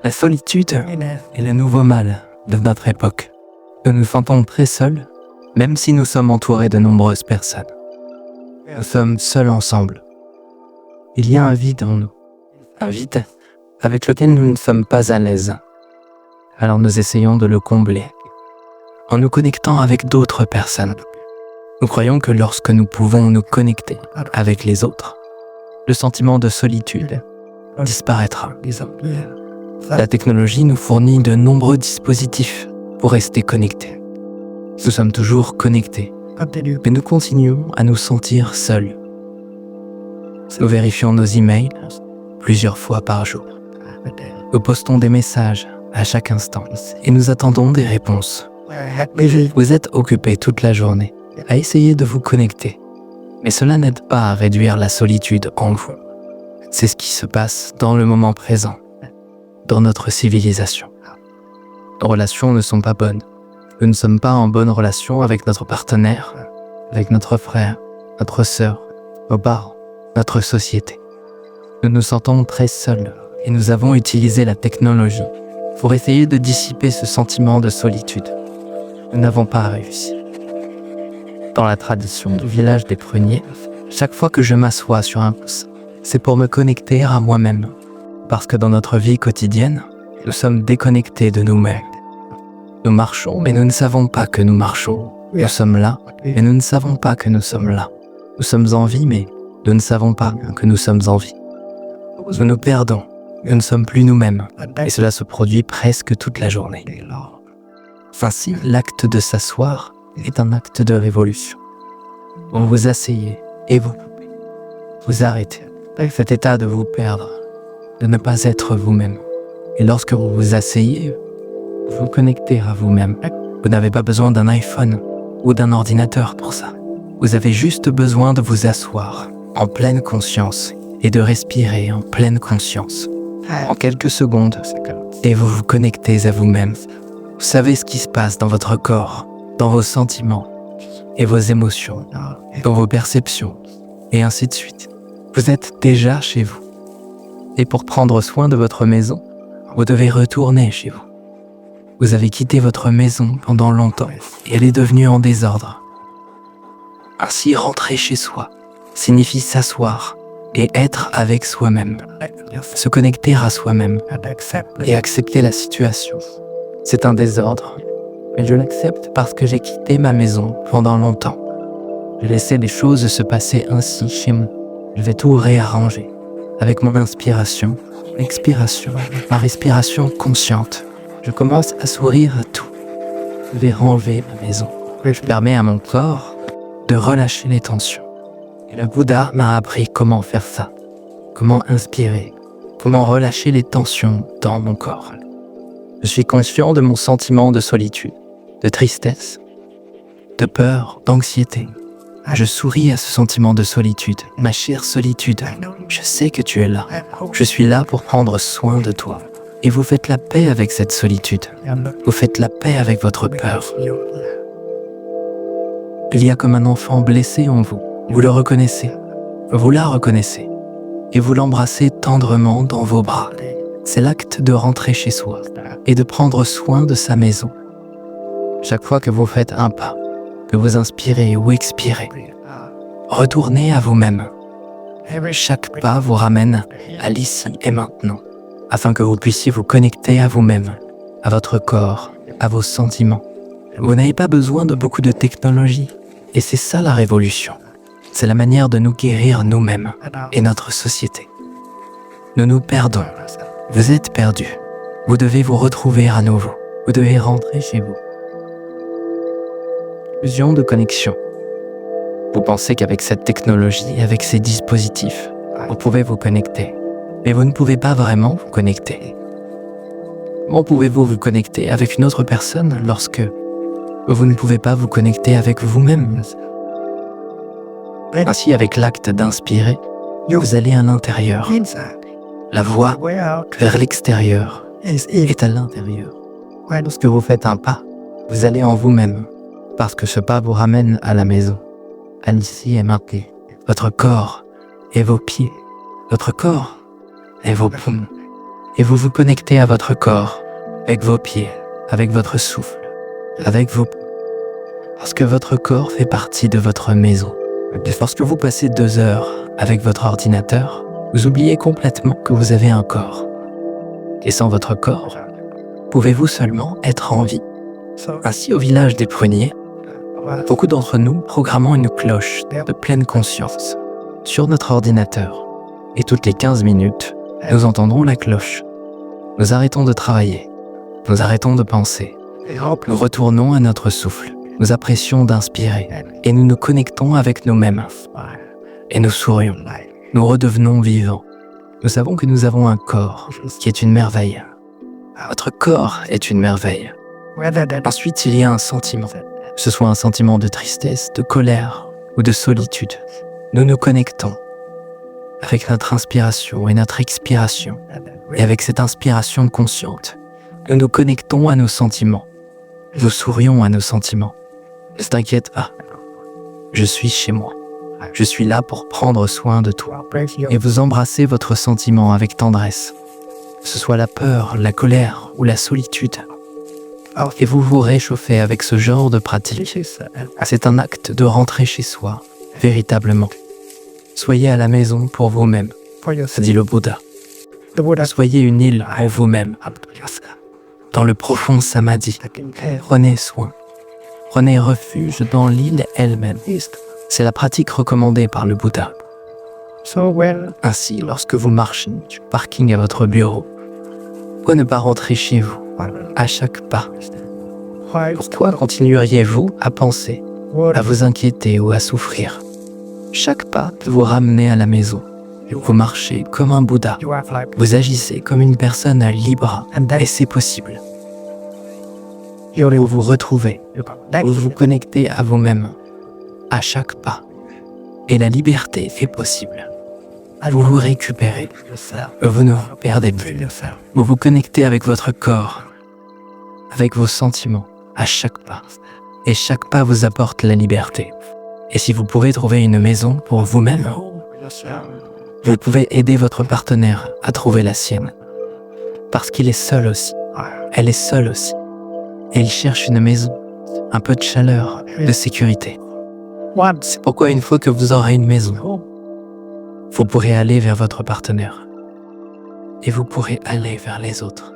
La solitude est le nouveau mal de notre époque. Nous nous sentons très seuls, même si nous sommes entourés de nombreuses personnes. Nous sommes seuls ensemble. Il y a un vide en nous, un vide avec lequel nous ne sommes pas à l'aise. Alors nous essayons de le combler en nous connectant avec d'autres personnes. Nous croyons que lorsque nous pouvons nous connecter avec les autres, le sentiment de solitude disparaîtra. La technologie nous fournit de nombreux dispositifs pour rester connectés. Nous sommes toujours connectés, mais nous continuons à nous sentir seuls. Nous vérifions nos emails plusieurs fois par jour. Nous postons des messages à chaque instant et nous attendons des réponses. Vous êtes occupés toute la journée à essayer de vous connecter, mais cela n'aide pas à réduire la solitude en vous. C'est ce qui se passe dans le moment présent, dans notre civilisation. Nos relations ne sont pas bonnes. Nous ne sommes pas en bonne relation avec notre partenaire, avec notre frère, notre sœur, nos parents, notre société. Nous nous sentons très seuls et nous avons utilisé la technologie pour essayer de dissiper ce sentiment de solitude. Nous n'avons pas réussi. Dans la tradition du village des pruniers, chaque fois que je m'assois sur un coussin, c'est pour me connecter à moi-même. Parce que dans notre vie quotidienne, nous sommes déconnectés de nous-mêmes. Nous marchons, mais nous ne savons pas que nous marchons. Nous sommes là, mais nous ne savons pas que nous sommes là. Nous sommes en vie, mais nous ne savons pas que nous sommes en vie. Nous nous perdons, nous ne sommes plus nous-mêmes, et cela se produit presque toute la journée. Ainsi, l'acte de s'asseoir est un acte de révolution. Vous vous asseyez et vous arrêtez. Cet état de vous perdre, de ne pas être vous-même. Et lorsque vous vous asseyez, vous vous connectez à vous-même. Vous n'avez pas besoin d'un iPhone ou d'un ordinateur pour ça. Vous avez juste besoin de vous asseoir en pleine conscience et de respirer en pleine conscience. En quelques secondes, et vous vous connectez à vous-même. Vous savez ce qui se passe dans votre corps, dans vos sentiments et vos émotions, dans vos perceptions, et ainsi de suite. Vous êtes déjà chez vous. Et pour prendre soin de votre maison, vous devez retourner chez vous. Vous avez quitté votre maison pendant longtemps et elle est devenue en désordre. Ainsi, rentrer chez soi signifie s'asseoir et être avec soi-même, se connecter à soi-même et accepter la situation. C'est un désordre, mais je l'accepte parce que j'ai quitté ma maison pendant longtemps. J'ai laissé les choses se passer ainsi chez moi. Je vais tout réarranger avec mon inspiration, l'expiration, ma respiration consciente. Je commence à sourire à tout. Je vais ranger ma maison. Je permets à mon corps de relâcher les tensions. Et le Bouddha m'a appris comment faire ça, comment inspirer, comment relâcher les tensions dans mon corps. Je suis conscient de mon sentiment de solitude, de tristesse, de peur, d'anxiété. Je souris à ce sentiment de solitude. Ma chère solitude, je sais que tu es là. Je suis là pour prendre soin de toi. Et vous faites la paix avec cette solitude. Vous faites la paix avec votre peur. Il y a comme un enfant blessé en vous. Vous le reconnaissez. Vous la reconnaissez. Et vous l'embrassez tendrement dans vos bras. C'est l'acte de rentrer chez soi et de prendre soin de sa maison. Chaque fois que vous faites un pas, que vous inspirez ou expirez, retournez à vous-même. Chaque pas vous ramène à l'ici et maintenant, afin que vous puissiez vous connecter à vous-même, à votre corps, à vos sentiments. Vous n'avez pas besoin de beaucoup de technologie, et c'est ça la révolution. C'est la manière de nous guérir nous-mêmes et notre société. Nous nous perdons. Vous êtes perdus. Vous devez vous retrouver à nouveau. Vous devez rentrer chez vous. Illusion de connexion. Vous pensez qu'avec cette technologie, avec ces dispositifs, vous pouvez vous connecter. Mais vous ne pouvez pas vraiment vous connecter. Comment pouvez-vous vous connecter avec une autre personne lorsque vous ne pouvez pas vous connecter avec vous-même? Ainsi, avec l'acte d'inspirer, vous allez à l'intérieur. La voie vers l'extérieur est à l'intérieur. Lorsque vous faites un pas, vous allez en vous-même, parce que ce pas vous ramène à la maison, à l'ici et maintenant. Votre corps et vos pieds, votre corps et vos poumons. Et vous vous connectez à votre corps, avec vos pieds, avec votre souffle, avec vos poumons. Parce que votre corps fait partie de votre maison. Et lorsque vous passez 2 heures avec votre ordinateur, vous oubliez complètement que vous avez un corps. Et sans votre corps, pouvez-vous seulement être en vie? Ainsi, au village des pruniers, beaucoup d'entre nous programmons une cloche de pleine conscience sur notre ordinateur. Et toutes les 15 minutes, nous entendrons la cloche. Nous arrêtons de travailler. Nous arrêtons de penser. Nous retournons à notre souffle. Nous apprécions d'inspirer. Et nous nous connectons avec nous-mêmes. Et nous sourions. Nous redevenons vivants. Nous savons que nous avons un corps qui est une merveille. Votre corps est une merveille. Ensuite, il y a un sentiment. Que ce soit un sentiment de tristesse, de colère ou de solitude. Nous nous connectons avec notre inspiration et notre expiration. Et avec cette inspiration consciente, nous nous connectons à nos sentiments. Nous sourions à nos sentiments. Ne t'inquiète pas. Je suis chez moi. Je suis là pour prendre soin de toi. Et vous embrassez votre sentiment avec tendresse. Que ce soit la peur, la colère ou la solitude. Et vous vous réchauffez avec ce genre de pratique. C'est un acte de rentrer chez soi, véritablement. Soyez à la maison pour vous-même, dit le Bouddha. Soyez une île en vous-même. Dans le profond samadhi, prenez soin. Prenez refuge dans l'île elle-même. C'est la pratique recommandée par le Bouddha. Ainsi, lorsque vous marchez du parking à votre bureau, pourquoi ne pas rentrer chez vous à chaque pas? Pourquoi continueriez-vous à penser, à vous inquiéter ou à souffrir? Chaque pas peut vous ramener à la maison. Vous marchez comme un Bouddha. Vous agissez comme une personne libre. Et c'est possible. Vous vous retrouvez. Vous vous connectez à vous-même. À chaque pas. Et la liberté est possible. Vous vous récupérez. Vous ne vous perdez plus. Vous vous connectez avec votre corps. Avec vos sentiments. À chaque pas. Et chaque pas vous apporte la liberté. Et si vous pouvez trouver une maison pour vous-même, vous pouvez aider votre partenaire à trouver la sienne. Parce qu'il est seul aussi. Elle est seule aussi. Et il cherche une maison, un peu de chaleur, de sécurité. C'est pourquoi une fois que vous aurez une maison, vous pourrez aller vers votre partenaire. Et vous pourrez aller vers les autres.